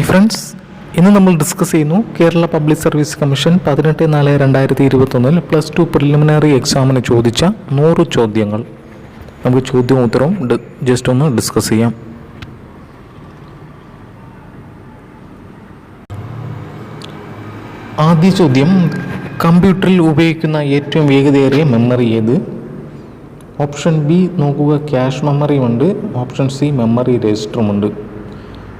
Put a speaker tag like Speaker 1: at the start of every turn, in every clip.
Speaker 1: Hi friends, ഇന്ന് നമ്മൾ discuss ചെയ്യുന്നു Kerala public service commission 18/4/2021 +2 preliminary എക്സാമിന് ചോദിച്ച 100 ചോദ്യങ്ങൾ. നമുക്ക് ചോദ്യവും ഉത്തരവും ജസ്റ്റ് ഒന്ന് ഡിസ്കസ് ചെയ്യാം. ആദ്യ ചോദ്യം, കമ്പ്യൂട്ടറിൽ ഉപയോഗിക്കുന്ന ഏറ്റവും വേഗതയേറിയ മെമ്മറി ഏത്? ഓപ്ഷൻ ബി നോക്കുക, ക്യാഷ് മെമ്മറിയുമുണ്ട്. ഓപ്ഷൻ സി മെമ്മറി രജിസ്റ്ററുമുണ്ട്.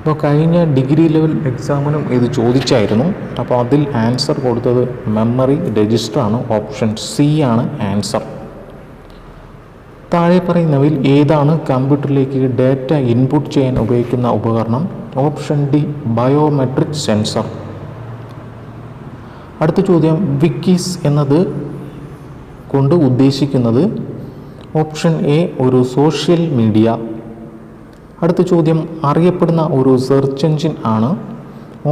Speaker 1: അപ്പോൾ കഴിഞ്ഞ ഡിഗ്രി ലെവൽ എക്സാമിനും ഇത് ചോദിച്ചായിരുന്നു. അപ്പോൾ അതിൽ ആൻസർ കൊടുത്തത് മെമ്മറി രജിസ്റ്ററാണ്. ഓപ്ഷൻ സി ആണ് ആൻസർ. താഴെ പറയുന്നവയിൽ ഏതാണ് കമ്പ്യൂട്ടറിലേക്ക് ഡാറ്റ ഇൻപുട്ട് ചെയ്യാൻ ഉപയോഗിക്കുന്ന ഉപകരണം? Option D biometric sensor. അടുത്ത ചോദ്യം, വിക്കീസ് എന്നത് കൊണ്ട് ഉദ്ദേശിക്കുന്നത്? ഓപ്ഷൻ എ ഒരു സോഷ്യൽ മീഡിയ. അടുത്ത ചോദ്യം, അറിയപ്പെടുന്ന ഒരു സെർച്ച് എഞ്ചിൻ ആണ്?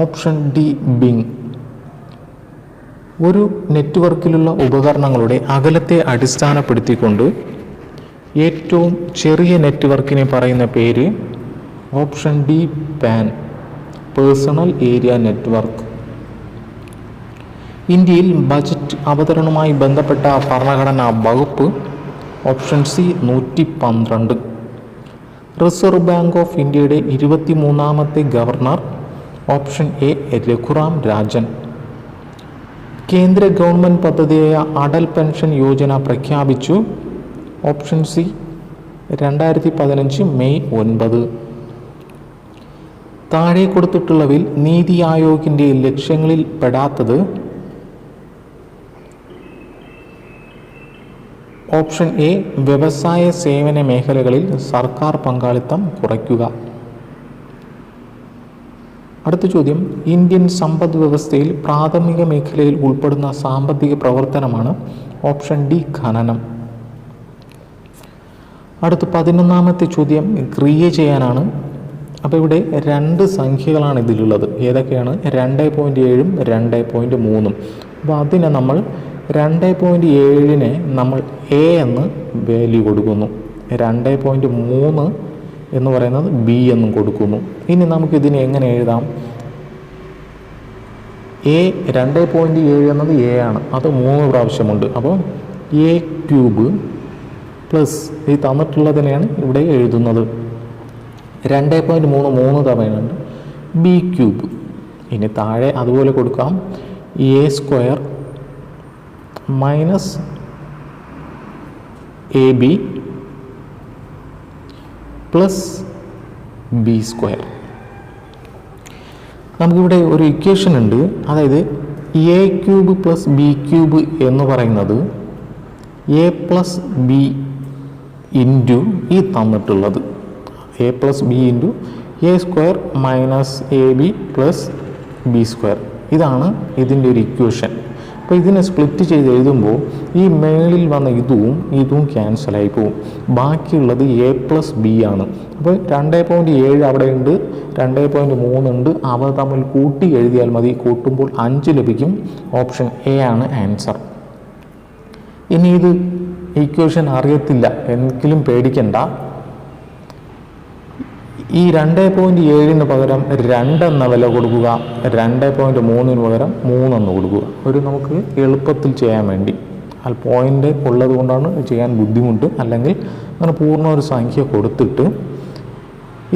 Speaker 1: Option D Bing. ഒരു നെറ്റ്വർക്കിലുള്ള ഉപകരണങ്ങളുടെ അകലത്തെ അടിസ്ഥാനപ്പെടുത്തിക്കൊണ്ട് ഏറ്റവും ചെറിയ നെറ്റ്വർക്കിനെ പറയുന്ന പേര്? Option D PAN, personal area network. ഇന്ത്യയിൽ ബജറ്റ് അവതരണവുമായി ബന്ധപ്പെട്ട ഭരണഘടനാ വകുപ്പ്? Option C 112. Reserve bank of ഇന്ത്യയുടെ 23ാമത്തെ governor? Option A Raghuram Rajan. കേന്ദ്ര ഗവൺമെൻറ് പദ്ധതിയായ അടൽ പെൻഷൻ യോജന പ്രഖ്യാപിച്ചു? Option C 2015 May 9. താഴെ കൊടുത്തിട്ടുള്ളവയിൽ നീതി ആയോഗിൻ്റെ ലക്ഷ്യങ്ങളിൽ പെടാത്തത്? ഓപ്ഷൻ എ വ്യവസായ സേവന മേഖലകളിൽ സർക്കാർ പങ്കാളിത്തം കുറയ്ക്കുക. അടുത്ത ചോദ്യം, ഇന്ത്യൻ സമ്പദ് വ്യവസ്ഥയിൽ പ്രാഥമിക മേഖലയിൽ ഉൾപ്പെടുന്ന സാമ്പത്തിക പ്രവർത്തനമാണ്? ഓപ്ഷൻ ഡി ഖനനം. അടുത്ത 11ാമത്തെ ചോദ്യം ക്രിയ ചെയ്യാനാണ്. അപ്പോൾ ഇവിടെ 2 സംഖ്യകളാണ് ഇതിലുള്ളത്. ഏതൊക്കെയാണ്? 2.7 2.3. അപ്പോൾ അതിനെ നമ്മൾ 2.7 നമ്മൾ എ എന്ന് വാല്യൂ കൊടുക്കുന്നു. 2.3 എന്ന് പറയുന്നത് ബി എന്നും കൊടുക്കുന്നു. ഇനി നമുക്കിതിനെ എങ്ങനെ എഴുതാം? എ 2.7 എന്നത് എ ആണ്, അത് 3 പ്രാവശ്യമുണ്ട്. അപ്പോൾ എ ക്യൂബ് പ്ലസ് ഈ തന്നിട്ടുള്ളതിനെയാണ് ഇവിടെ എഴുതുന്നത്. 2.3 3 തവണയുണ്ട്. B cube. ഇനി താഴെ അതുപോലെ കൊടുക്കാം, A square minus A B plus B square. നമുക്കിവിടെ ഒരു ഇക്വേഷൻ ഉണ്ട്. അതായത് A cube plus B cube എന്ന് പറയുന്നത് എ പ്ലസ് ബി ഇൻറ്റു ഈ തന്നിട്ടുള്ളത് A plus B into A square minus A B plus B square. ഇതാണ് ഇതിൻ്റെ ഒരു ഇക്വേഷൻ. അപ്പോൾ ഇതിനെ സ്പ്ലിറ്റ് ചെയ്ത് എഴുതുമ്പോൾ ഈ മേളിൽ വന്ന ഇതും ക്യാൻസലായി പോവും. ബാക്കിയുള്ളത് എ പ്ലസ് ബി ആണ്. അപ്പോൾ 2.7 അവിടെ ഉണ്ട്, 2.3 ഉണ്ട്. അവ തമ്മിൽ കൂട്ടി എഴുതിയാൽ മതി. കൂട്ടുമ്പോൾ 5 ലഭിക്കും. ഓപ്ഷൻ എ ആണ് ആൻസർ. ഇനി ഇത് ഇക്വേഷൻ അറിയത്തില്ല എങ്കിലും പേടിക്കണ്ട. ഈ 2.7 പകരം 2 എന്ന വില കൊടുക്കുക, 2.3 പകരം 3 എന്ന് കൊടുക്കുക. നമുക്ക് എളുപ്പത്തിൽ ചെയ്യാൻ വേണ്ടി. പോയിന്റ് ഉള്ളത് കൊണ്ടാണ് ചെയ്യാൻ ബുദ്ധിമുട്ട്. അല്ലെങ്കിൽ അങ്ങനെ പൂർണ്ണ ഒരു സംഖ്യ കൊടുത്തിട്ട്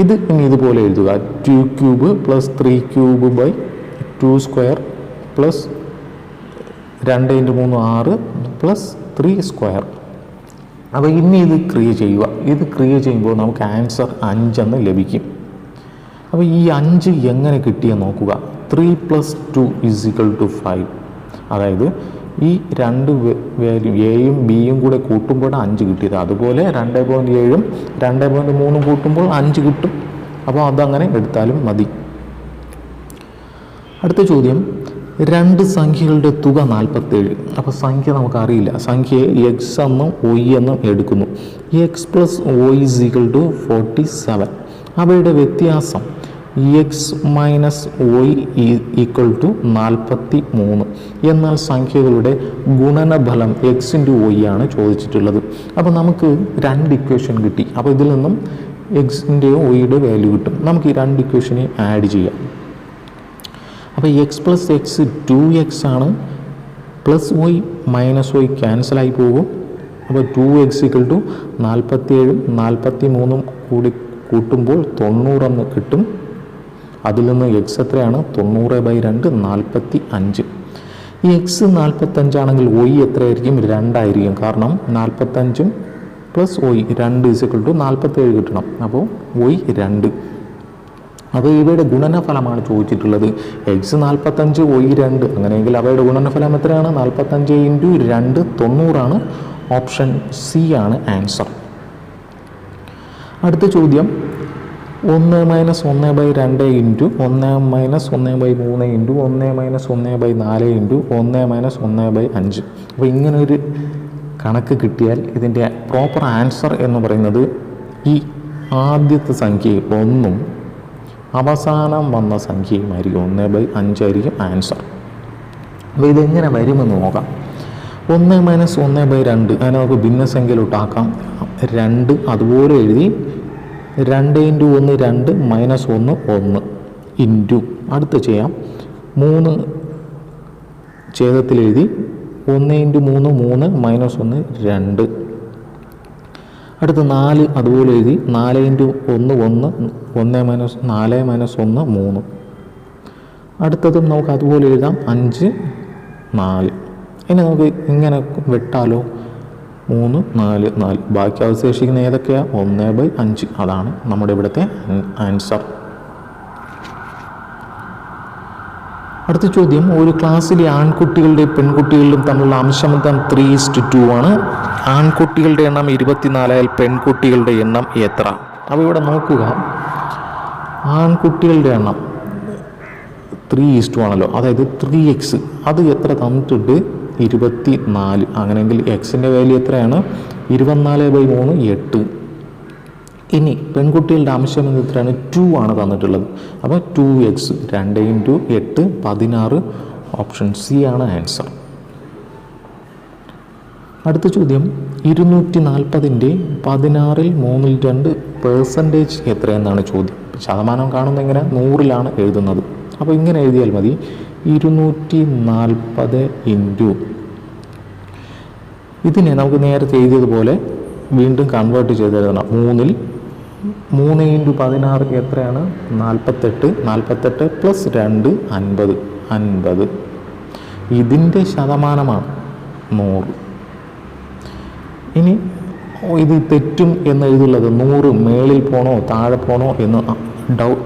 Speaker 1: ഇത് ഇനി ഇതുപോലെ എഴുതുക. 2 cube plus 3 cube by 2 square plus 2 × 3 6 plus 3 square. അപ്പോൾ ഇനി ഇത് ക്രിയ ചെയ്യുക. ഇത് ക്രിയ ചെയ്യുമ്പോൾ നമുക്ക് ആൻസർ 5 എന്ന് ലഭിക്കും. അപ്പോൾ ഈ 5 എങ്ങനെ കിട്ടിയെന്ന് നോക്കുക. 3 + 2 = 5. അതായത് ഈ 2 വാല്യൂ എയും ബിയും കൂടെ കൂട്ടുമ്പോഴാണ് 5 കിട്ടിയത്. അതുപോലെ 2.7 2.3 കൂട്ടുമ്പോൾ 5 കിട്ടും. അപ്പോൾ അതങ്ങനെ എടുത്താലും മതി. അടുത്ത ചോദ്യം, 2 സംഖ്യകളുടെ തുക 47. അപ്പോൾ സംഖ്യ നമുക്കറിയില്ല. സംഖ്യയെ എക്സ് എന്നും ഒയ് എന്നും എടുക്കുന്നു. എക്സ് പ്ലസ് ഒയ് = 47. അവയുടെ വ്യത്യാസം എക്സ് മൈനസ് ഒയ് = 43. എന്നാൽ സംഖ്യകളുടെ ഗുണനഫലം എക്സ് × ഒയ് ആണ് ചോദിച്ചിട്ടുള്ളത്. അപ്പോൾ നമുക്ക് 2 ഇക്വേഷൻ കിട്ടി. അപ്പോൾ ഇതിൽ നിന്നും എക്സിൻ്റെയോ ഒയുടെ വാല്യൂ കിട്ടും. നമുക്ക് ഈ 2 ഇക്വേഷനെ ആഡ് ചെയ്യാം. അപ്പോൾ എക്സ് പ്ലസ് എക്സ് 2x ആണ്, പ്ലസ് വൈ മൈനസ് വൈ ക്യാൻസലായി പോകും. അപ്പോൾ 2x = 47 43 കൂടി കൂട്ടുമ്പോൾ 90 എന്ന് കിട്ടും. അതിൽ നിന്ന് എക്സ് എത്രയാണ്? 90/2 45. ഈ എക്സ് 45 ആണെങ്കിൽ വൈ എത്രയായിരിക്കും? 2 ആയിരിക്കും. കാരണം 45 പ്ലസ് വൈ 2 = 47 കിട്ടണം. അപ്പോൾ വൈ 2. അപ്പോൾ ഇവയുടെ ഗുണനഫലമാണ് ചോദിച്ചിട്ടുള്ളത്. X 45 Y 2. അങ്ങനെയെങ്കിൽ അവയുടെ ഗുണനഫലം എത്രയാണ്? 45 × 2 90 ആണ്. ഓപ്ഷൻ സി ആണ് ആൻസർ. അടുത്ത ചോദ്യം 1 - 1/2 × 1 - 1/3 × 1 - 1/4 × 1 - 1/5. അപ്പോൾ ഇങ്ങനൊരു കണക്ക് കിട്ടിയാൽ ഇതിൻ്റെ പ്രോപ്പർ ആൻസർ എന്ന് പറയുന്നത് ഈ ആദ്യത്തെ സംഖ്യ 1 അവസാനം വന്ന സംഖ്യയുമായിരിക്കും. 1/5 ആയിരിക്കും ആൻസർ. അപ്പോൾ ഇതെങ്ങനെ വരുമെന്ന് നോക്കാം. 1 - 1/2 അതിനെ നമുക്ക് ഭിന്നസംഖ്യയിലോട്ടാക്കാം. 2 അതുപോലെ എഴുതി 2 × 1 2 -1 1 ഇൻറ്റു അടുത്ത് ചെയ്യാം 3 ഛേദത്തിലെഴുതി 1 × 3 3 -1 2. അടുത്ത് 4 അതുപോലെ എഴുതി 4 × 1 1 1 4 -1 3. അടുത്തതും നമുക്ക് അതുപോലെ എഴുതാം 5 4. ഇനി നമുക്ക് ഇങ്ങനെ വെട്ടാലോ 3 4 4. ബാക്കി അവശേഷിക്കുന്ന ഏതൊക്കെയാണ്? 1/5. അതാണ് നമ്മുടെ ഇവിടുത്തെ ആൻസർ. അടുത്ത ചോദ്യം, ഒരു ക്ലാസ്സിലെ ആൺകുട്ടികളുടെയും പെൺകുട്ടികളുടെയും തമ്മിലുള്ള അംശബന്ധം 3:2 ആണ്. ആൺകുട്ടികളുടെ എണ്ണം 24 പെൺകുട്ടികളുടെ എണ്ണം എത്ര? അപ്പോൾ ഇവിടെ നോക്കുക, ആൺകുട്ടികളുടെ എണ്ണം 3:2 ആണല്ലോ, അതായത് 3x. അത് എത്ര തന്നിട്ടുണ്ട്? 24. അങ്ങനെയെങ്കിൽ എക്സിൻ്റെ വാല്യൂ എത്രയാണ്? 24/3 8. ഇനി പെൺകുട്ടികളുടെ അംശബന്ധം എത്രയാണ്? 2 ആണ് തന്നിട്ടുള്ളത്. അപ്പോൾ 2x 2 × 8 16. ഓപ്ഷൻ സി ആണ് ആൻസർ. അടുത്ത ചോദ്യം, 240ൻ്റെ 16ൽ 3/2% എത്രയെന്നാണ് ചോദ്യം. ശതമാനം കാണുന്നത് എങ്ങനെ? 100ലാണ് എഴുതുന്നത്. അപ്പോൾ ഇങ്ങനെ എഴുതിയാൽ മതി, 240 ഇൻറ്റു ഇതിനെ നമുക്ക് നേരത്തെ എഴുതിയതുപോലെ വീണ്ടും കൺവേർട്ട് ചെയ്ത് എഴുതണം. 3ൽ 3 × 16 എത്രയാണ്? 48. 48 + 2 50. 50 ഇതിൻ്റെ ശതമാനമാണ് 100. ഇനി ഇത് തെറ്റും എന്ന് എഴുതുള്ളത് 100 മേളിൽ പോണോ താഴെ പോണോ എന്ന്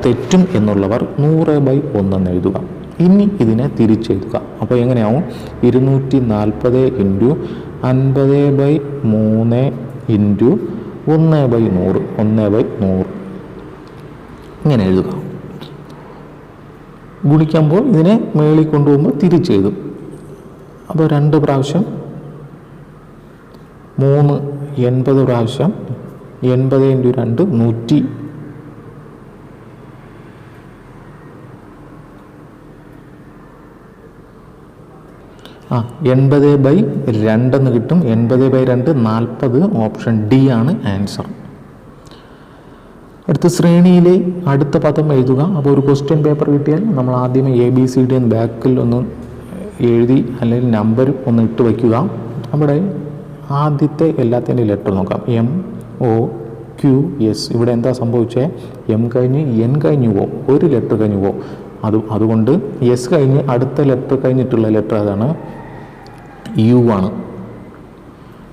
Speaker 1: തെറ്റും എന്നുള്ളവർ 100/1 എന്ന് എഴുതുക. ഇനി ഇതിനെ തിരിച്ചെഴുതുക. അപ്പോൾ എങ്ങനെയാവും? 240 × 50/3 × 1/100 1/100 ഇങ്ങനെ എഴുതുക. ഗുണിക്കുമ്പോൾ ഇതിനെ മേളിൽ കൊണ്ടുപോകുമ്പോൾ തിരിച്ചെഴുതും. അപ്പോൾ 2 പ്രാവശ്യം 3 80 പ്രാവശ്യം 80 × 2 100. 80/2 എന്ന് കിട്ടും. 80/2 40. ഓപ്ഷൻ ഡി ആണ് ആൻസർ. അടുത്ത ശ്രേണിയിലെ അടുത്ത പദം എഴുതുക. അപ്പോൾ ഒരു ക്വസ്റ്റ്യൻ പേപ്പർ കിട്ടിയാൽ നമ്മൾ ആദ്യമേ ABCD എന്ന് ബാക്കിൽ ഒന്ന് എഴുതി അല്ലെങ്കിൽ നമ്പർ ഒന്ന് ഇട്ട് വയ്ക്കുക. അവിടെ ആദ്യത്തെ എല്ലാത്തിൻ്റെ ലെറ്റർ നോക്കാം. MOQS. ഇവിടെ എന്താ സംഭവിച്ചത്? M കഴിഞ്ഞ് N കഴിഞ്ഞു പോകും, ഒരു ലെറ്റർ കഴിഞ്ഞു പോകും. അതുകൊണ്ട് S കഴിഞ്ഞ് അടുത്ത ലെറ്റർ കഴിഞ്ഞിട്ടുള്ള ലെറ്റർ ഏതാണ്? U ആണ്.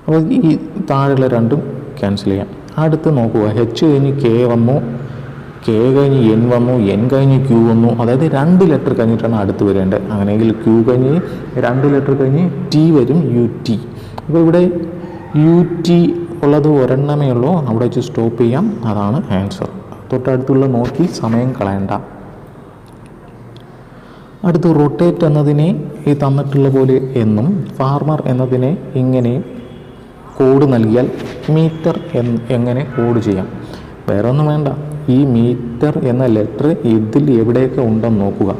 Speaker 1: അപ്പോൾ ഈ താഴെയുള്ള രണ്ടും ക്യാൻസൽ ചെയ്യാം. അടുത്ത് നോക്കുക, H കഴിഞ്ഞ് K വന്നു, K കഴിഞ്ഞ് N വന്നു, N കഴിഞ്ഞ് Q വന്നു. അതായത് 2 ലെറ്റർ കഴിഞ്ഞിട്ടാണ് അടുത്ത് വരേണ്ടത്. അങ്ങനെയെങ്കിൽ Q കഴിഞ്ഞ് 2 ലെറ്റർ കഴിഞ്ഞ് T വരും, UT. അപ്പോൾ ഇവിടെ UT ഉള്ളത് ഒരെണ്ണമേ ഉള്ളൂ, അവിടെ വെച്ച് സ്റ്റോപ്പ് ചെയ്യാം. അതാണ് ആൻസർ. തൊട്ടടുത്തുള്ള നോക്കി സമയം കളയണ്ട. അടുത്ത് റൊട്ടേറ്റ് എന്നതിനെ ഈ തന്നിട്ടുള്ള പോലെ എന്നും ഫാർമർ എന്നതിനെ ഇങ്ങനെ കോഡ് നൽകിയാൽ മീറ്റർ എങ്ങനെ കോഡ് ചെയ്യാം? വേറെ ഒന്നും വേണ്ട, ഈ മീറ്റർ എന്ന ലെറ്റർ ഇതിൽ എവിടെയൊക്കെ ഉണ്ടെന്ന് നോക്കുക.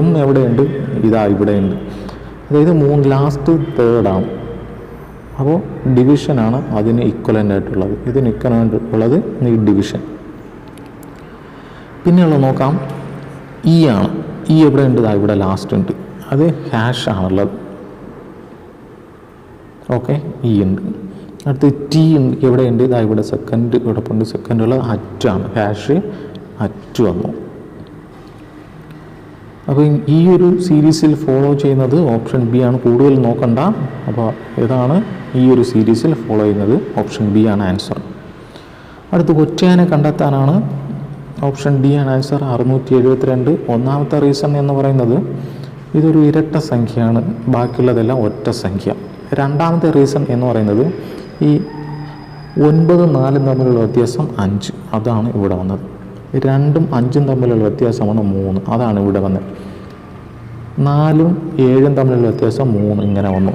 Speaker 1: M എവിടെയുണ്ട്? ഇതാ ഇവിടെയുണ്ട്. അതായത് ലാസ്റ്റ് തേർഡാണ്. അപ്പോൾ ഡിവിഷനാണ് അതിന് ഇക്വലൻ്റ് ആയിട്ടുള്ളത്. ഇതിന് ഇക്വലൻ്റ് ഉള്ളത് ഈ ഡിവിഷൻ. പിന്നെയുള്ള നോക്കാം, ഇ ആണ്. ഇ എവിടെ ഉണ്ട്? ഇവിടെ ലാസ്റ്റ് ഉണ്ട്. അത് ഹാഷ് ആണുള്ളത്. ഓക്കെ, ഇ ഉണ്ട്. അടുത്ത് ടി ഉണ്ട്. എവിടെ ഉണ്ട്? ഇവിടെ സെക്കൻഡ് കിടപ്പുണ്ട്. സെക്കൻഡ് ഉള്ളത് അറ്റാണ്. ഹാഷ് അറ്റ് വന്നു. അപ്പോൾ ഈ ഒരു സീരീസിൽ ഫോളോ ചെയ്യുന്നത് ഓപ്ഷൻ ബി ആണ്. കൂടുതൽ നോക്കണ്ട. അപ്പോൾ ഇതാണ് ഈ ഒരു സീരീസിൽ ഫോളോ ചെയ്യുന്നത്. ഓപ്ഷൻ ബി ആണ് ആൻസർ. അടുത്ത് ഒറ്റയാനെ കണ്ടെത്താനാണ്. ഓപ്ഷൻ ഡി ആണ് ആൻസർ. 672. ഒന്നാമത്തെ റീസൺ എന്ന് പറയുന്നത് ഇതൊരു ഇരട്ട സംഖ്യയാണ്, ബാക്കിയുള്ളതെല്ലാം ഒറ്റ സംഖ്യ. രണ്ടാമത്തെ റീസൺ എന്ന് പറയുന്നത് ഈ 9ഉം 4ഉം തമ്മിലുള്ള വ്യത്യാസം 5, അതാണ് ഇവിടെ വന്നത്. 2ഉം 5ഉം തമ്മിലുള്ള വ്യത്യാസമാണ് 3, അതാണ് ഇവിടെ വന്നത്. 4ഉം 7ഉം തമ്മിലുള്ള വ്യത്യാസം 3, ഇങ്ങനെ വന്നു.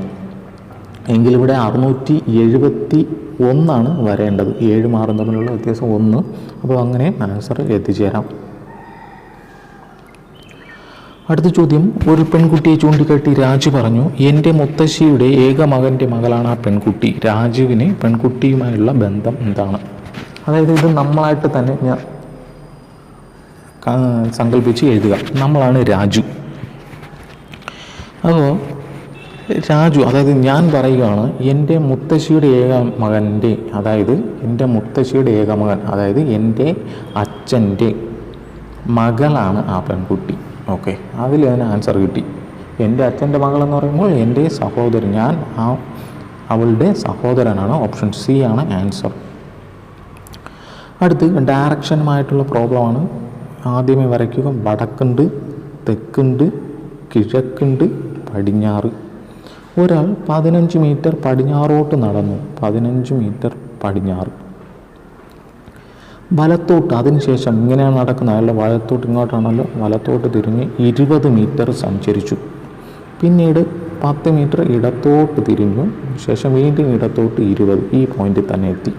Speaker 1: എങ്കിലിവിടെ 671 വരേണ്ടത്. 7ഉം 6ഉം തമ്മിലുള്ള വ്യത്യാസം 1. അപ്പോൾ അങ്ങനെ ആൻസർ എത്തിച്ചേരാം. അടുത്ത ചോദ്യം. ഒരു പെൺകുട്ടിയെ ചൂണ്ടിക്കാട്ടി രാജു പറഞ്ഞു, എൻ്റെ മുത്തശ്ശിയുടെ ഏക മകൻ്റെ മകളാണ് ആ പെൺകുട്ടി. രാജുവിന് പെൺകുട്ടിയുമായുള്ള ബന്ധം എന്താണ്? അതായത് ഇത് നമ്മളായിട്ട് തന്നെ ഞാൻ സങ്കല്പിച്ച് എഴുതുക. നമ്മളാണ് രാജു. അപ്പോൾ രാജു, അതായത് ഞാൻ പറയുകയാണ് എൻ്റെ മുത്തശ്ശിയുടെ ഏക മകൻ്റെ, അതായത് എൻ്റെ മുത്തശ്ശിയുടെ ഏക മകൻ, അതായത് എൻ്റെ അച്ഛൻ്റെ മകളാണ് ആ പെൺകുട്ടി. ഓക്കെ, അതിൽ അതിന് ആൻസർ കിട്ടി. എൻ്റെ അച്ഛൻ്റെ മകളെന്ന് പറയുമ്പോൾ എൻ്റെ സഹോദരൻ, ഞാൻ അവളുടെ സഹോദരനാണ്. ഓപ്ഷൻ സി ആണ് ആൻസർ. അടുത്ത് ഡയറക്ഷനുമായിട്ടുള്ള പ്രോബ്ലമാണ്. ആദ്യമേ വരയ്ക്കുക. വടക്കുണ്ട്, തെക്കുണ്ട്, കിഴക്കുണ്ട്, പടിഞ്ഞാറ്. ഒരാൾ 15 മീറ്റർ പടിഞ്ഞാറോട്ട് നടന്നു. 15 മീറ്റർ പടിഞ്ഞാറ്. വലത്തോട്ട്, അതിനുശേഷം ഇങ്ങനെയാണ് നടക്കുന്നത്. അയാളുടെ വലത്തോട്ട്, ഇങ്ങോട്ടാണല്ലോ, വലത്തോട്ട് തിരിഞ്ഞ് 20 മീറ്റർ സഞ്ചരിച്ചു. പിന്നീട് 10 മീറ്റർ ഇടത്തോട്ട് തിരിഞ്ഞു. ശേഷം വീണ്ടും ഇടത്തോട്ട് 20. ഈ പോയിന്റിൽ തന്നെ എത്തി.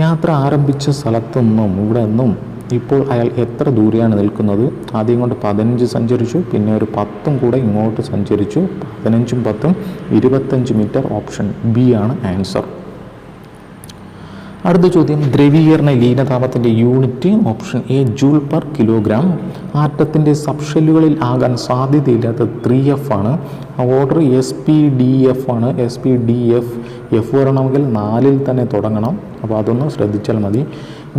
Speaker 1: യാത്ര ആരംഭിച്ച സ്ഥലത്തു നിന്നും ഇവിടെ നിന്നും ഇപ്പോൾ അയാൾ എത്ര ദൂരെയാണ് നിൽക്കുന്നത്? ആദ്യം കൊണ്ട് 15 സഞ്ചരിച്ചു, പിന്നെ ഒരു 10ഉം കൂടെ ഇങ്ങോട്ട് സഞ്ചരിച്ചു. 15ഉം 10ഉം 25 മീറ്റർ. ഓപ്ഷൻ ബി ആണ് ആൻസർ. അടുത്ത ചോദ്യം. ദ്രവീകരണ ലീനതാപത്തിൻ്റെ unit. Option A joule per kilogram. ആറ്റത്തിൻ്റെ സബ്ഷെല്ലുകളിൽ ആകാൻ സാധ്യതയില്ലാത്ത 3F ആണ്. ഓർഡർ SPDF ആണ്. SPDF. എഫ് വരണമെങ്കിൽ 4ൽ തന്നെ തുടങ്ങണം. അപ്പോൾ അതൊന്ന് ശ്രദ്ധിച്ചാൽ മതി.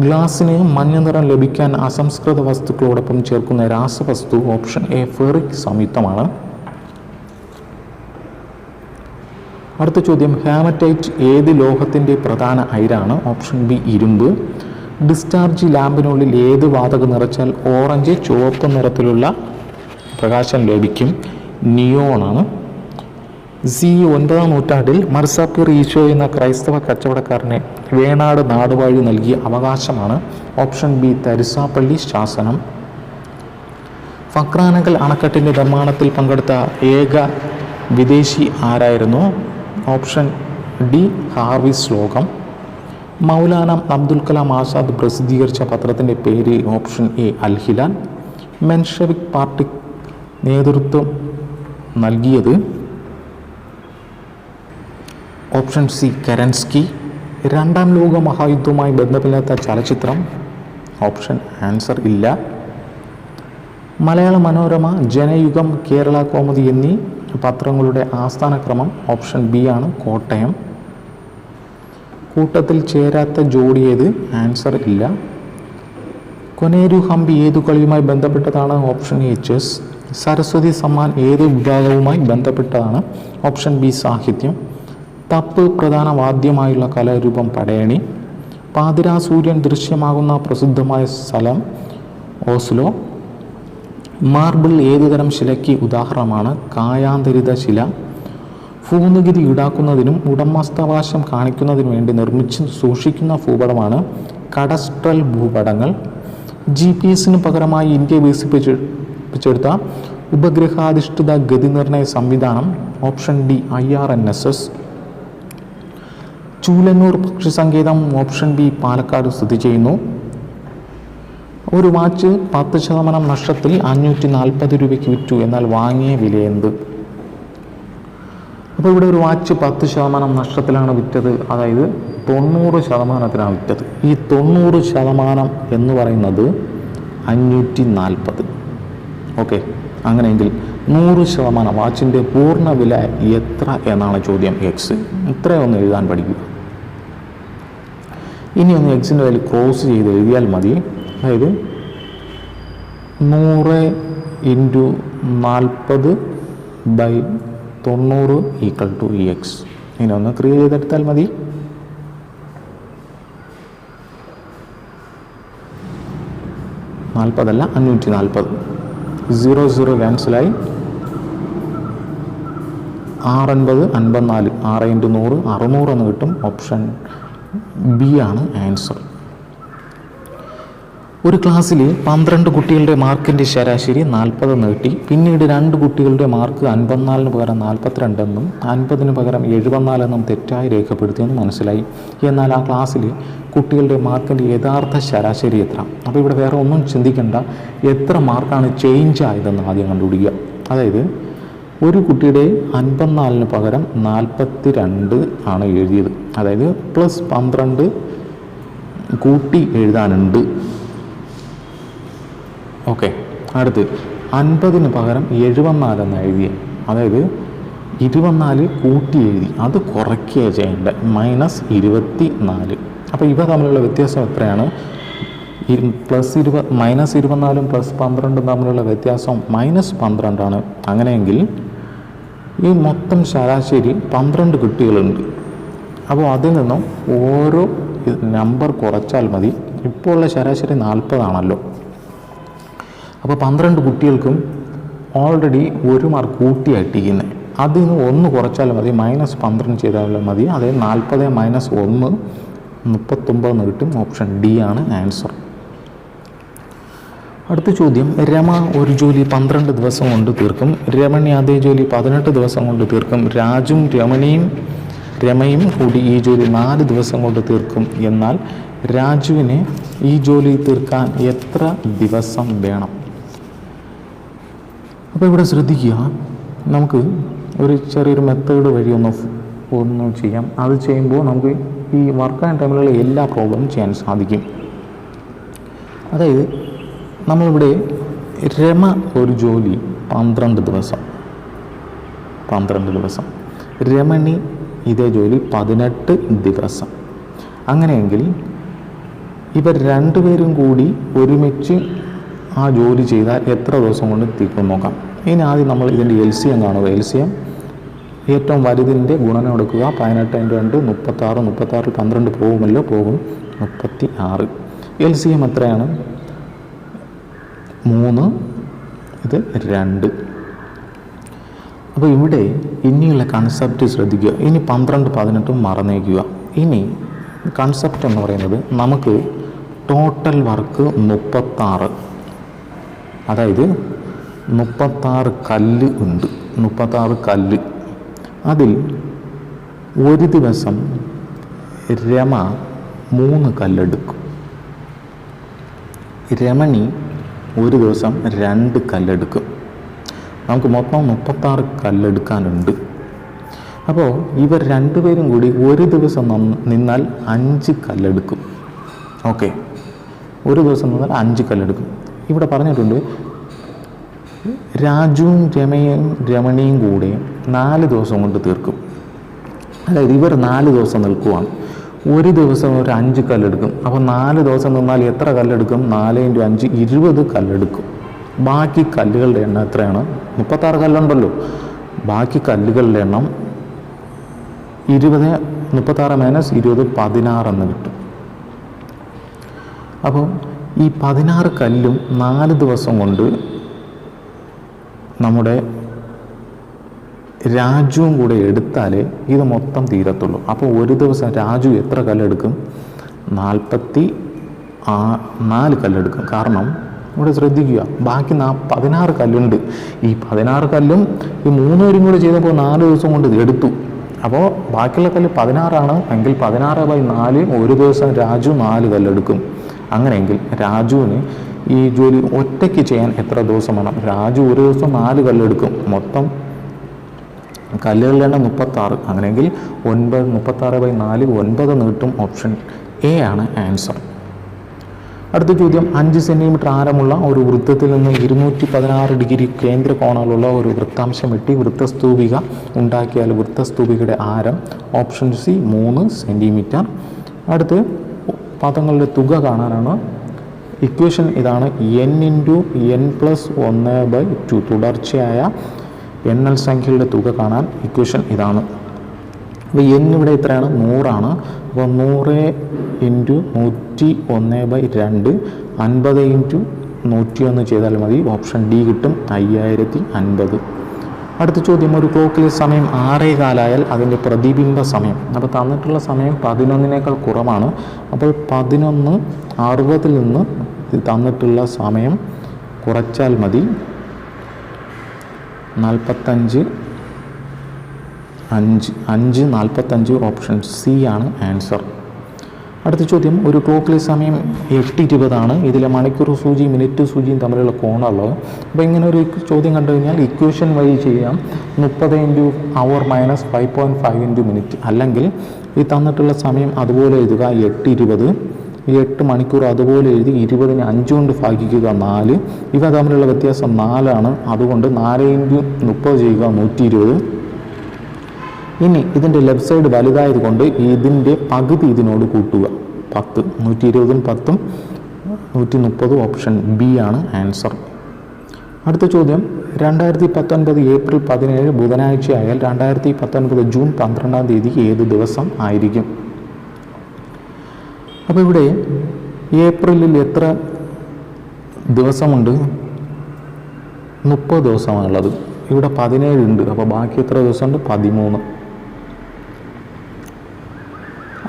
Speaker 1: ഗ്ലാസിന് മഞ്ഞ നിറം ലഭിക്കാൻ അസംസ്കൃത വസ്തുക്കളോടൊപ്പം ചേർക്കുന്ന രാസവസ്തു. ഓപ്ഷൻ എ ഫെറിക് സംയുക്തമാണ്. അടുത്ത ചോദ്യം. ഹാമറ്റൈറ്റ് ഏത് ലോഹത്തിൻ്റെ പ്രധാന അയിരാണ്? ഓപ്ഷൻ ബി ഇരുമ്പ്. ഡിസ്ചാർജ് ലാമ്പിനുള്ളിൽ ഏത് വാതകം നിറച്ചാൽ ഓറഞ്ച് ചുവപ്പ് നിറത്തിലുള്ള പ്രകാശം ലഭിക്കും? നിയോണാണ്. 9ാം നൂറ്റാണ്ടിൽ മർസാപ്പിർ ഈശോ എന്ന ക്രൈസ്തവ കച്ചവടക്കാരനെ വേണാട് നാടുവാഴി നൽകിയ അവകാശമാണ്. ഓപ്ഷൻ ബി തരിസാപ്പള്ളി ശാസനം. ഫക്രാനകൽ അണക്കെട്ടിൻ്റെ നിർമ്മാണത്തിൽ പങ്കെടുത്ത ഏക വിദേശി ആരായിരുന്നു? ഓപ്ഷൻ ഡി ഹാർവിസ് ലോകം. മൗലാന അബ്ദുൽ കലാം ആസാദ് പ്രസിദ്ധീകരിച്ച പത്രത്തിൻ്റെ പേര്? Option A Al Hilal. Menshevik party നേതൃത്വം നൽകിയത്? Option C Kerensky. രണ്ടാം ലോക മഹായുദ്ധവുമായി ബന്ധമില്ലാത്ത ചലച്ചിത്രം? ഓപ്ഷൻ ആൻസർ ഇല്ല. മലയാള മനോരമ, ജനയുഗം, കേരള കൗമുദി എന്നീ പത്രങ്ങളുടെ ആസ്ഥാനക്രമം? ഓപ്ഷൻ ബി ആണ് കോട്ടയം. കൂട്ടത്തിൽ ചേരാത്ത ജോഡി ഏത്? ആൻസർ ഇല്ല. കൊനേരു ഹംപി ഏതു കളിയുമായി ബന്ധപ്പെട്ടതാണ്? Option A chess. Saraswati Samman ഏത് വിഭാഗവുമായി ബന്ധപ്പെട്ടതാണ്? ഓപ്ഷൻ ബി സാഹിത്യം. തപ്പ് പ്രധാന വാദ്യമായുള്ള കലാരൂപം? പടയണി. പാതിരാ സൂര്യൻ ദൃശ്യമാകുന്ന പ്രസിദ്ധമായ സ്ഥലം? ഓസ്ലോ. മാർബിൾ ഏതുതരം ശിലയ്ക്ക് ഉദാഹരണമാണ്? കായാന്തരിത ശില. ഭൂനികുതി ഈടാക്കുന്നതിനും ഉടമസ്ഥാവകാശം കാണിക്കുന്നതിനു വേണ്ടി നിർമ്മിച്ച് സൂക്ഷിക്കുന്ന ഭൂപടമാണ് കഡസ്ട്രൽ ഭൂപടങ്ങൾ. GPS-ന് പകരമായി ഇന്ത്യ വികസിപ്പിച്ചെടുത്ത ഉപഗ്രഹാധിഷ്ഠിത ഗതിനിർണയ സംവിധാനം? Option D IRNSS. ചൂലന്നൂർ പക്ഷി സങ്കേതം? ഓപ്ഷൻ ബി പാലക്കാട് സ്ഥിതി ചെയ്യുന്നു. ഒരു വാച്ച് 10% നഷ്ടത്തിൽ 540 രൂപയ്ക്ക് വിറ്റു, എന്നാൽ വാങ്ങിയ വില എന്ത്? അപ്പോൾ ഇവിടെ ഒരു വാച്ച് 10% നഷ്ടത്തിലാണ് വിറ്റത്, അതായത് 90%-ത്തിനാണ് വിറ്റത്. ഈ 90% എന്ന് പറയുന്നത് 540. ഓക്കെ, അങ്ങനെയെങ്കിൽ 100% വാച്ചിൻ്റെ പൂർണ്ണ വില എത്ര എന്നാണ് ചോദ്യം. എക്സ് ഇത്രയൊന്ന് എഴുതാൻ പഠിക്കുക. ഇനി ഒന്ന് എക്സിൻ്റെ വാല്യൂ ക്രോസ് ചെയ്ത് എഴുതിയാൽ മതി. അതായത് 100 × 40/90 = എക്സ്. ഇനി ഒന്ന് ക്രിയേറ്റ് ചെയ്തെടുത്താൽ മതി. നാൽപ്പതല്ല 540. 0 ക്യാൻസലായി. 6 9 54. 6 × 100 600 എന്ന് കിട്ടും. ഓപ്ഷൻ ബി ആണ് ആൻസർ. ഒരു ക്ലാസ്സിൽ 12 കുട്ടികളുടെ മാർക്കിൻ്റെ ശരാശരി 40 നീട്ടി. പിന്നീട് 2 കുട്ടികളുടെ മാർക്ക് 54 പകരം 42 എന്നും 50 പകരം 74 എന്നും തെറ്റായി രേഖപ്പെടുത്തിയെന്ന് മനസ്സിലായി. എന്നാൽ ആ ക്ലാസ്സിൽ കുട്ടികളുടെ മാർക്കിൻ്റെ യഥാർത്ഥ ശരാശരി എത്ര? അപ്പോൾ ഇവിടെ വേറെ ഒന്നും ചിന്തിക്കേണ്ട, എത്ര മാർക്കാണ് ചേഞ്ച് ആയതെന്ന് ആദ്യം കണ്ടുപിടിക്കുക. അതായത് ഒരു കുട്ടിയുടെ 54 പകരം 42 ആണ് എഴുതിയത്. അതായത് +12 കൂട്ടി എഴുതാനുണ്ട്. ഓക്കെ, അടുത്ത് 50 പകരം 74 എന്ന് എഴുതിയ, അതായത് 24 കൂട്ടി എഴുതി, അത് കുറയ്ക്കുക ചെയ്യേണ്ട, -24. അപ്പോൾ ഇവ തമ്മിലുള്ള വ്യത്യാസം എത്രയാണ്? +20 -24 +12 തമ്മിലുള്ള വ്യത്യാസം -12 ആണ്. അങ്ങനെയെങ്കിൽ ഈ മൊത്തം ശരാശരി 12 കുട്ടികളുണ്ട്. അപ്പോൾ അതിൽ നിന്നും ഓരോ നമ്പർ കുറച്ചാൽ മതി. ഇപ്പോൾ ഉള്ള ശരാശരി 40 ആണല്ലോ. അപ്പോൾ 12 കുട്ടികൾക്കും ഓൾറെഡി 1 മാർക്ക് കൂട്ടിയായിട്ടിരിക്കുന്നത്. അതിൽ നിന്ന് 1 കുറച്ചാൽ മതി, -12 ചെയ്താൽ മതി. അതായത് 40 - 1 39 എന്ന് കിട്ടും. ഓപ്ഷൻ ഡി ആണ് ആൻസർ. അടുത്ത ചോദ്യം, രമ ഒരു ജോലി 12 ദിവസം കൊണ്ട് തീർക്കും. രമണി അതേ ജോലി 18 ദിവസം കൊണ്ട് തീർക്കും. രാജും രമയും കൂടി ഈ ജോലി 4 ദിവസം കൊണ്ട് തീർക്കും. എന്നാൽ രാജുവിന് ഈ ജോലി തീർക്കാൻ എത്ര ദിവസം വേണം? അപ്പോൾ ഇവിടെ ശ്രദ്ധിക്കുക, നമുക്ക് ഒരു ചെറിയൊരു മെത്തേഡ് വഴി ഒന്ന് ചെയ്യാം. അത് ചെയ്യുമ്പോൾ നമുക്ക് ഈ വർക്ക് ആൻഡ് ടൈമിലുള്ള എല്ലാ പ്രോബ്ലവും ചെയ്യാൻ സാധിക്കും. അതായത് നമ്മളിവിടെ രമ ഒരു ജോലി 12 ദിവസം, രമണി ഇതേ ജോലി 18 ദിവസം. അങ്ങനെയെങ്കിൽ ഇവർ രണ്ടുപേരും കൂടി ഒരുമിച്ച് ആ ജോലി ചെയ്താൽ എത്ര ദിവസം കൊണ്ട് തീർക്കും നോക്കാം. ഇനി ആദ്യം നമ്മൾ ഇതിൻ്റെ LCM കാണുക. LCM ഏറ്റവും വലുതിൻ്റെ ഗുണനം എടുക്കുക. 18 × 2 36. 36 12 പോകുമല്ലോ, പോകും 36. LCM എത്രയാണ്? 3, ഇത് 2. അപ്പോൾ ഇവിടെ ഇനിയുള്ള കൺസെപ്റ്റ് ശ്രദ്ധിക്കുക. ഇനി 12 18 മറന്നേക്കുക. ഇനി കൺസെപ്റ്റ് എന്ന് പറയുന്നത്, നമുക്ക് ടോട്ടൽ വർക്ക് 36, അതായത് 36 കല്ല് ഉണ്ട്. 36 കല്ല്. അതിൽ ഒരു ദിവസം രമ 3 കല്ലെടുക്കും. രമണി ഒരു ദിവസം 2 കല്ലെടുക്കും. നമുക്ക് മൊത്തം 36 കല്ലെടുക്കാനുണ്ട്. അപ്പോൾ ഇവർ രണ്ടുപേരും കൂടി ഒരു ദിവസം നിന്നാൽ 5 കല്ലെടുക്കും. ഓക്കെ, ഒരു ദിവസം നിന്നാൽ 5 കല്ലെടുക്കും. ഇവിടെ പറഞ്ഞിട്ടുണ്ട് രാജുവും രമണിയും കൂടെ 4 ദിവസം കൊണ്ട് തീർക്കും. അതായത് ഇവർ 4 ദിവസം നിൽക്കുവാണ്. ഒരു ദിവസം ഒരു 5 കല്ലെടുക്കും. അപ്പോൾ 4 ദിവസം നിന്നാൽ എത്ര കല്ലെടുക്കും? 4 × 5 20 കല്ലെടുക്കും. ബാക്കി കല്ലുകളുടെ എണ്ണം എത്രയാണ്? 36 കല്ലുണ്ടല്ലോ. ബാക്കി കല്ലുകളുടെ എണ്ണം 36 - 20 16 എന്ന് കിട്ടും. അപ്പോൾ ഈ 16 കല്ലും 4 ദിവസം കൊണ്ട് നമ്മുടെ രാജുവും കൂടെ എടുത്താലേ ഇത് മൊത്തം തീരത്തുള്ളൂ. അപ്പോൾ ഒരു ദിവസം രാജു എത്ര കല്ലെടുക്കും? 44 കല്ലെടുക്കും. കാരണം ഇവിടെ ശ്രദ്ധിക്കുക, ബാക്കി 16 കല്ലുണ്ട്. ഈ 16 കല്ലും ഈ 3 പേരും കൂടെ ചെയ്തപ്പോൾ 4 ദിവസം കൊണ്ട് എടുത്തു. അപ്പോൾ ബാക്കിയുള്ള കല്ല് 16 എങ്കിൽ 16/4 ഒരു ദിവസം രാജു 4 കല്ലെടുക്കും. അങ്ങനെയെങ്കിൽ രാജുവിന് ഈ ജോലി ഒറ്റയ്ക്ക് ചെയ്യാൻ എത്ര ദിവസം വേണം? രാജു ഒരു ദിവസം 4 കല്ലെടുക്കും. മൊത്തം കല്ലുകളുടെ എണ്ണം 36. അങ്ങനെയെങ്കിൽ 36/4 9 നീട്ടും. ഓപ്ഷൻ എ ആണ് ആൻസർ. അടുത്ത ചോദ്യം, 5 സെൻറ്റിമീറ്റർ ആരമുള്ള ഒരു വൃത്തത്തിൽ നിന്ന് 216 ഡിഗ്രി കേന്ദ്ര കോണുള്ള ഒരു വൃത്താംശം വെട്ടി വൃത്തസ്തൂപിക ഉണ്ടാക്കിയാൽ വൃത്തസ്തൂപികയുടെ ആരം? Option C 3 centimetre. അടുത്ത് പദങ്ങളുടെ തുക കാണാനാണ്. ഇക്വേഷൻ ഇതാണ്, n × n+1/2. തുടർച്ചയായ എണ്ണൽ സംഖ്യകളുടെ തുക കാണാൻ ഇക്വേഷൻ ഇതാണ്. അപ്പോൾ n ഇവിടെ എത്രയാണ്? 100 അപ്പോൾ 100 × 101/2 50 × 101 ചെയ്താൽ മതി. ഓപ്ഷൻ ഡി കിട്ടും, 5050. അടുത്ത ചോദ്യം, ഒരു ക്ലോക്കിലെ സമയം 6:15 അതിൻ്റെ പ്രതിബിംബ സമയം. അപ്പോൾ തന്നിട്ടുള്ള സമയം 11-നേക്കാൾ കുറവാണ്. അപ്പോൾ 11:60 നിന്ന് തന്നിട്ടുള്ള സമയം കുറച്ചാൽ മതി. 5:45 ഓപ്ഷൻ സി ആണ് ആൻസർ. അടുത്ത ചോദ്യം, ഒരു ക്ലോക്കിലെ സമയം 8:20 ഇതിലെ മണിക്കൂർ സൂചി മിനിറ്റ് സൂചിയും തമ്മിലുള്ള കോണുള്ളത്. അപ്പോൾ ഇങ്ങനെ ഒരു ചോദ്യം കണ്ടു കഴിഞ്ഞാൽ ഇക്വേഷൻ വഴി ചെയ്യാം. 30 × അവർ - 5.5 × മിനിറ്റ്. അല്ലെങ്കിൽ ഈ തന്നിട്ടുള്ള സമയം അതുപോലെ എഴുതുക 8:20, ഈ 8 മണിക്കൂർ അതുപോലെ എഴുതി 20നെ 5 കൊണ്ട് ഭാഗിക്കുക 4. ഇവ തമ്മിലുള്ള വ്യത്യാസം 4 ആണ്. അതുകൊണ്ട് 4 × 30 ചെയ്യുക 120. ഇനി ഇതിൻ്റെ ലെഫ്റ്റ് സൈഡ് വലുതായത് കൊണ്ട് ഇതിൻ്റെ പകുതി ഇതിനോട് കൂട്ടുക 10. 120 10 130. ഓപ്ഷൻ ബി ആണ് ആൻസർ. അടുത്ത ചോദ്യം, 2019 ഏപ്രിൽ 17 ബുധനാഴ്ച ആയാൽ 2019 ജൂൺ 12 ഏത് ദിവസം ആയിരിക്കും? അപ്പോൾ ഇവിടെ ഏപ്രിലിൽ എത്ര ദിവസമുണ്ട്? 30 ദിവസമാണുള്ളത്. ഇവിടെ 17 ഉണ്ട്. അപ്പോൾ ബാക്കി എത്ര ദിവസമുണ്ട്? 13.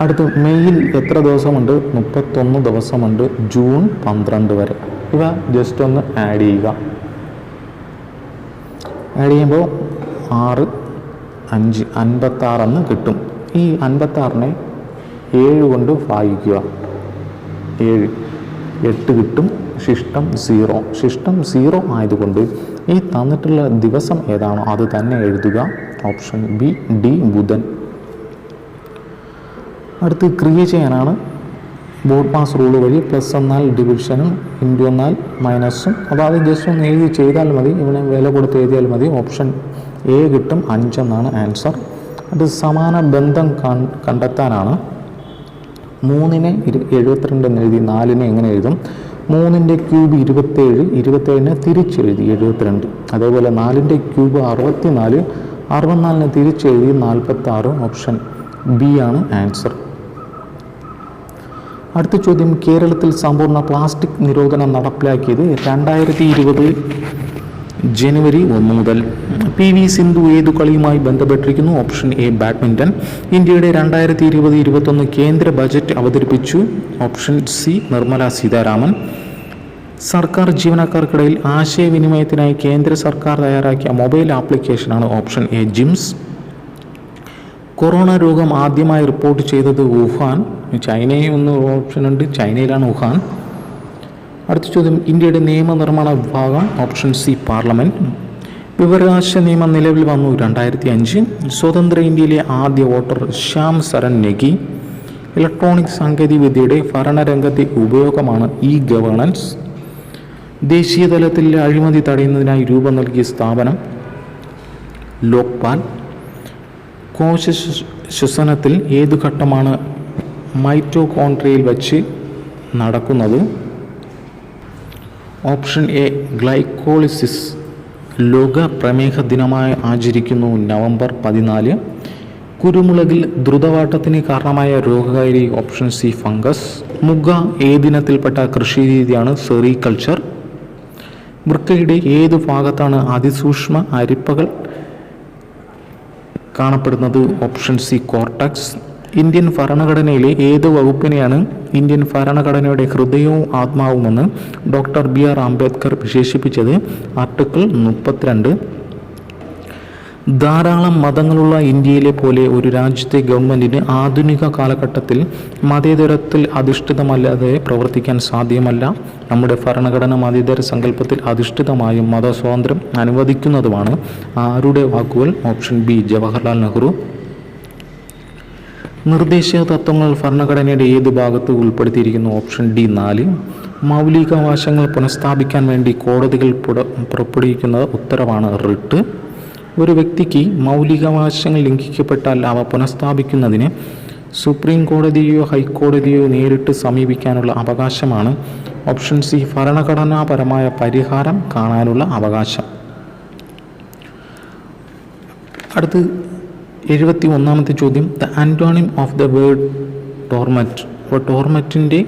Speaker 1: അടുത്ത് മെയ്യിൽ എത്ര ദിവസമുണ്ട്? 31 ദിവസമുണ്ട്. ജൂൺ 12 വരെ. ഇവ ജസ്റ്റ് ഒന്ന് ആഡ് ചെയ്യുക. ആഡ് ചെയ്യുമ്പോൾ 6 5 56 എന്ന് കിട്ടും. ഈ 56നെ 7 കൊണ്ട് ഭാഗിക്കുക. 7 8 കിട്ടും. ശിഷ്ടം 0. ശിഷ്ടം 0 ആയതുകൊണ്ട് ഈ തന്നിട്ടുള്ള ദിവസം ഏതാണോ അത് തന്നെ എഴുതുക. ഓപ്ഷൻ ബി ഡി ബുധൻ. അടുത്ത് ക്രിയ ചെയ്യാനാണ്. ബോർഡ് പാസ് റൂൾ വഴി പ്ലസ് എന്നാൽ ഡിവിഷനും ഇൻറ്റു എന്നാൽ മൈനസും. അപ്പോൾ അത് ജസ്റ്റ് ഒന്ന് എഴുതി ചെയ്താൽ മതി. ഇവിടെ വില കൊടുത്ത് എഴുതിയാൽ മതി. ഓപ്ഷൻ എ കിട്ടും, 5 എന്നാണ് ആൻസർ. അത് സമാന ബന്ധം കണ്ടെത്താനാണ്. 3നെ 72 എന്ന് എഴുതി 4നെ എങ്ങനെ എഴുതും? 3ൻ്റെ ക്യൂബ് 27, 27നെ തിരിച്ചെഴുതി 72. അതേപോലെ 4ൻ്റെ ക്യൂബ് 64, 64നെ തിരിച്ചെഴുതി 46. ഓപ്ഷൻ ബി ആണ് ആൻസർ. അടുത്ത ചോദ്യം, കേരളത്തിൽ സമ്പൂർണ്ണ പ്ലാസ്റ്റിക് നിരോധനം നടപ്പിലാക്കിയത് 2020 ജനുവരി 1 മുതൽ. PV സിന്ധു ഏതു കളിയുമായി ബന്ധപ്പെട്ടിരിക്കുന്നു? Option A badminton. ഇന്ത്യയുടെ 2020-21 കേന്ദ്ര ബജറ്റ് അവതരിപ്പിച്ചു. Option C Nirmala Sitharaman. സർക്കാർ ജീവനക്കാർക്കിടയിൽ ആശയവിനിമയത്തിനായി കേന്ദ്ര സർക്കാർ തയ്യാറാക്കിയ മൊബൈൽ ആപ്ലിക്കേഷനാണ് ഓപ്ഷൻ എ ജിംസ്. കൊറോണ രോഗം ആദ്യമായി റിപ്പോർട്ട് ചെയ്തത് വുഹാൻ. ചൈനയും ഒന്ന് ഓപ്ഷനുണ്ട്, ചൈനയിലാണ് വുഹാൻ. അടുത്ത ചോദ്യം, ഇന്ത്യയുടെ നിയമനിർമ്മാണ വിഭാഗം. Option C parliament. വിവരാവകാശ നിയമം നിലവിൽ വന്നു 2005. സ്വതന്ത്ര ഇന്ത്യയിലെ ആദ്യ വോട്ടർ ശ്യാം സരൺ നെഗി. ഇലക്ട്രോണിക് സാങ്കേതികവിദ്യയുടെ ഭരണരംഗത്തെ ഉപയോഗമാണ് ഇ ഗവേണൻസ്. ദേശീയ തലത്തിൽ അഴിമതി തടയുന്നതിനായി രൂപം നൽകിയ സ്ഥാപനം ലോക്പാൽ. കോശ ശ്വസനത്തിൽ ഏതു ഘട്ടമാണ് മൈറ്റോകോൺട്രിയയിൽ വച്ച് നടക്കുന്നത്? Option A glycolysis. ലോക പ്രമേഹ ദിനമായി ആചരിക്കുന്നു നവംബർ 14. കുരുമുളകിൽ ദ്രുതവാട്ടത്തിന് കാരണമായ രോഗകാരി. Option C fungus. മുഗ ഏതിനത്തിൽപ്പെട്ട കൃഷിരീതിയാണ്? സെറികൾച്ചർ. വൃക്കയുടെ ഏതു ഭാഗത്താണ് അതിസൂക്ഷ്മ അരിപ്പകൾ കാണപ്പെടുന്നത്? Option C cortex. ഇന്ത്യൻ ഭരണഘടനയിലെ ഏത് വകുപ്പിനെയാണ് ഇന്ത്യൻ ഭരണഘടനയുടെ ഹൃദയവും ആത്മാവുമെന്ന് ഡോക്ടർ BR അംബേദ്കർ വിശേഷിപ്പിച്ചത്? ആർട്ടിക്കിൾ 32. ധാരാളം മതങ്ങളുള്ള ഇന്ത്യയിലെ പോലെ ഒരു രാജ്യത്തെ ഗവൺമെൻറ്റിന് ആധുനിക കാലഘട്ടത്തിൽ മതേതരത്തിൽ അധിഷ്ഠിതമല്ലാതെ പ്രവർത്തിക്കാൻ സാധ്യമല്ല. നമ്മുടെ ഭരണഘടന മതേതര സങ്കല്പത്തിൽ അധിഷ്ഠിതമായും മതസ്വാതന്ത്ര്യം അനുവദിക്കുന്നതുമാണ്. ആരുടെ വാക്കുകൾ? Option B Jawaharlal Nehru. നിർദ്ദേശക തത്വങ്ങൾ ഭരണഘടനയുടെ ഏത് ഭാഗത്ത് ഉൾപ്പെടുത്തിയിരിക്കുന്നു? Option D 4. മൗലികാവകാശങ്ങൾ പുനഃസ്ഥാപിക്കാൻ വേണ്ടി കോടതികൾ പുറപ്പെടുവിക്കുന്ന ഉത്തരവാണ് റിട്ട്. ഒരു വ്യക്തിക്ക് മൗലികാവകാശങ്ങൾ ലംഘിക്കപ്പെട്ടാൽ അവ പുനഃസ്ഥാപിക്കുന്നതിന് സുപ്രീം കോടതിയോ ഹൈക്കോടതിയോ നേരിട്ട് സമീപിക്കാനുള്ള അവകാശമാണ് ഓപ്ഷൻ സി ഭരണഘടനാപരമായ പരിഹാരം കാണാനുള്ള അവകാശം. അടുത്ത് 71ാമത്തെ ചോദ്യം, the antonym of the word torment. അപ്പോൾ ടോർമെറ്റിൻ്റെ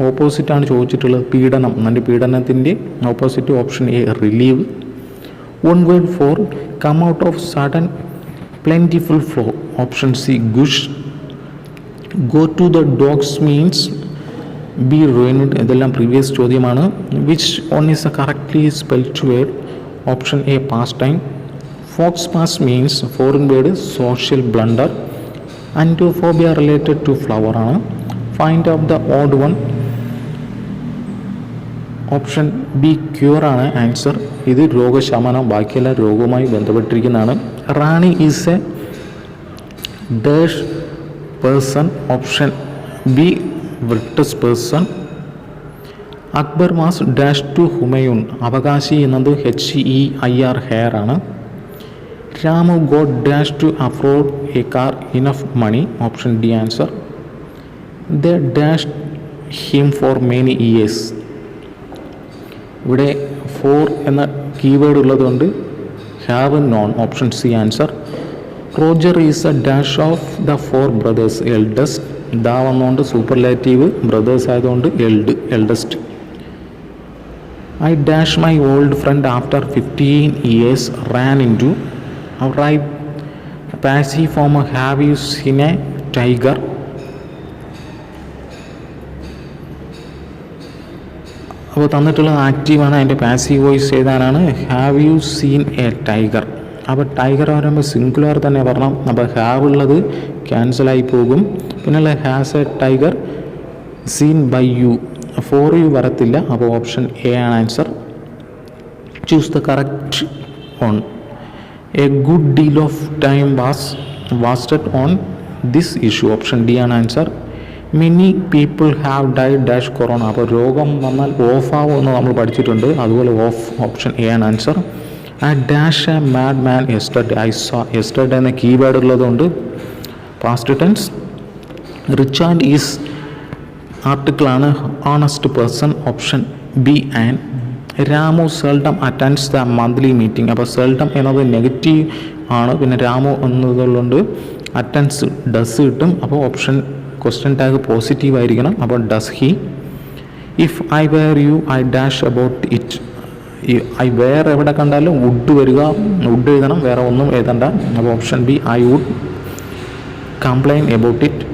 Speaker 1: ഓപ്പോസിറ്റാണ് ചോദിച്ചിട്ടുള്ളത് പീഡനം. അതിൻ്റെ പീഡനത്തിൻ്റെ opposite option A relieve. One word for come out of sudden plentiful flow. Option C gush. Go to the dogs means be ruined. ഇതെല്ലാം പ്രീവിയസ് ചോദ്യമാണ്. Which one is a correctly spelled word? Option A past time. Faux means foreign word social blunder. Anthophobia related to flower ആണ്. Find out the odd one. Option B cure ആണ് answer. ഇത് രോഗശമനം, ബാക്കിയെല്ലാം രോഗവുമായി ബന്ധപ്പെട്ടിരിക്കുന്നതാണ്. Rani is a dash person. Option B British person. Akbar was dash to Humayun. അവകാശി എന്നത് HEIR heir ആണ്. Ramu got dash to afford a car enough money. Option D answer. The dash him for many years. ഇവിടെ for എന്ന keyword ഉള്ളതുകൊണ്ട് have known. Option C answer. Roger is a dash of the 4 brothers. Eldest. ദാ വന്നുകൊണ്ട് സൂപ്പർലാറ്റീവ്, brothers ആയതുകൊണ്ട് eldest. I dash my old friend after 15 years ran into. Write passive form have you seen a tiger. അപ്പോൾ തന്നിട്ടുള്ളത് ആക്റ്റീവാണ്. അതിൻ്റെ passive voice എഴുതാനാണ് have you seen a tiger. അപ്പോൾ tiger പറയുമ്പോൾ സിംഗുലർ തന്നെ പറയണം. അപ്പോൾ ഹാവ് ഉള്ളത് ക്യാൻസലായി പോകും. പിന്നെയുള്ള has a tiger seen by you. For you വരത്തില്ല. അപ്പോൾ ഓപ്ഷൻ എ ആണ് answer. Choose the correct one. A good deal of time was വാസ്റ്റഡ് on this issue. Option D ആണ് answer. Many people have died dash corona. അപ്പോൾ രോഗം വന്നാൽ of ആവും എന്ന് നമ്മൾ പഠിച്ചിട്ടുണ്ട്. അതുപോലെ ഓഫ്. ഓപ്ഷൻ എ ആണ് answer. I dash a mad man yesterday. I saw yesterday എന്ന കീവേഡ് ഉള്ളതുകൊണ്ട് പാസ്റ്റ് ടെൻസ്. റിച്ചാർഡ് ഈസ് ആർട്ടിക്കിളാണ് honest person. Option B an. Ramu seldom attends the monthly meeting. അപ്പോൾ സെൽഡം എന്നത് നെഗറ്റീവ് ആണ്. പിന്നെ രാമു എന്നതുകൊണ്ട് അറ്റൻഡ്സ് ഡസ് കിട്ടും. അപ്പോൾ ഓപ്ഷൻ ക്വസ്റ്റ്യൻ ടാഗ് പോസിറ്റീവ് ആയിരിക്കണം. അപ്പോൾ does he. If I were you I dash about it. I were എവിടെ കണ്ടാലും വുഡ് വരിക, വുഡ് എഴുതണം, വേറെ ഒന്നും എഴുതണ്ട. അപ്പോൾ option B I would complain about it.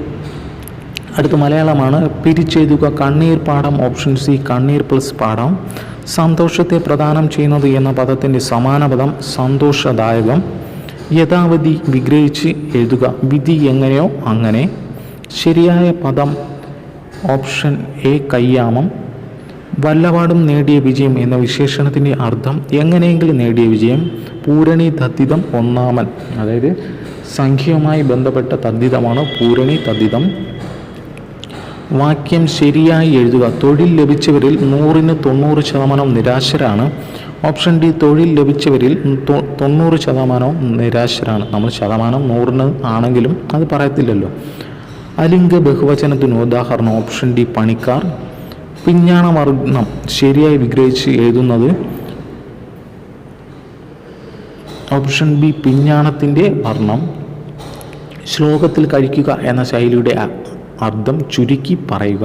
Speaker 1: അടുത്ത മലയാളമാണ്. പിരിച്ചെഴുതുക കണ്ണീർ പാഠം. ഓപ്ഷൻ സി കണ്ണീർ പ്ലസ് പാഠം. സന്തോഷത്തെ പ്രദാനം ചെയ്യുന്നത് എന്ന പദത്തിൻ്റെ സമാന പദം സന്തോഷദായകം. യഥാവധി വിഗ്രഹിച്ച് എഴുതുക. വിധി എങ്ങനെയോ അങ്ങനെ. ശരിയായ പദം ഓപ്ഷൻ എ കയ്യാമം. വല്ലപാടും നേടിയ വിജയം എന്ന വിശേഷണത്തിൻ്റെ അർത്ഥം എങ്ങനെയെങ്കിലും നേടിയ വിജയം. പൂരണി തദ്ധിതം ഒന്നാമൻ. അതായത് സംഖ്യയുമായി ബന്ധപ്പെട്ട തദ്ധിതമാണ് പൂരണി തദ്ധിതം. വാക്യം ശരിയായി എഴുതുക. തൊഴിൽ ലഭിച്ചവരിൽ 100-ന് 90% നിരാശരാണ്. ഓപ്ഷൻ ഡി തൊഴിൽ ലഭിച്ചവരിൽ 90% നിരാശരാണ്. നമ്മൾ ശതമാനം 100-ന് ആണെങ്കിലും അത് പറയത്തില്ലല്ലോ. അലിംഗ ബഹുവചനത്തിന് ഉദാഹരണം ഓപ്ഷൻ ഡി പണിക്കാർ. പിഞ്ഞാണ വർണ്ണം ശരിയായി വിഗ്രഹിച്ച് എഴുതുന്നത് ഓപ്ഷൻ ബി പിഞ്ഞാണത്തിൻ്റെ വർണ്ണം. ശ്ലോകത്തിൽ കഴിക്കുക എന്ന ശൈലിയുടെ അർത്ഥം ചുരുക്കി പറയുക.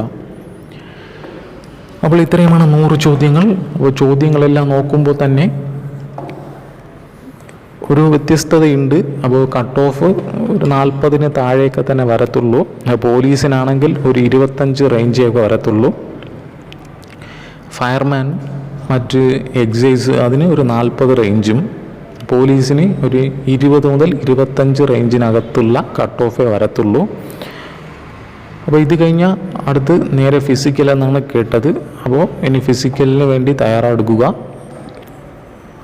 Speaker 1: അപ്പോൾ ഇത്രയുമാണ് 100 ചോദ്യങ്ങൾ. അപ്പോൾ ചോദ്യങ്ങളെല്ലാം നോക്കുമ്പോൾ തന്നെ ഒരു വ്യത്യസ്തതയുണ്ട്. അപ്പോൾ കട്ട് ഓഫ് ഒരു 40-ന് താഴെയൊക്കെ തന്നെ വരത്തുള്ളൂ. പോലീസിനാണെങ്കിൽ ഒരു 25 റേഞ്ചൊക്കെ വരത്തുള്ളൂ. ഫയർമാൻ മറ്റ് എക്സൈസ് അതിന് ഒരു 40 റേഞ്ചും. പോലീസിന് ഒരു 20 മുതൽ 25 റേഞ്ചിനകത്തുള്ള കട്ട് ഓഫേ വരത്തുള്ളൂ. അപ്പോൾ ഇത് കഴിഞ്ഞാൽ അടുത്ത് നേരെ ഫിസിക്കൽ എന്നാണ് കേട്ടത്. അപ്പോൾ ഇനി ഫിസിക്കലിന് വേണ്ടി തയ്യാറെടുക്കുക.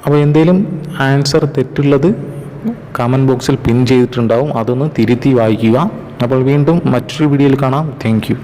Speaker 1: അപ്പോൾ എന്തെങ്കിലും ആൻസർ തെറ്റുള്ളത് കമൻറ്റ് ബോക്സിൽ പിൻ ചെയ്തിട്ടുണ്ടാവും. അതൊന്ന് തിരുത്തി വായിക്കുക. അപ്പോൾ വീണ്ടും മറ്റൊരു വീഡിയോയിൽ കാണാം. Thank you.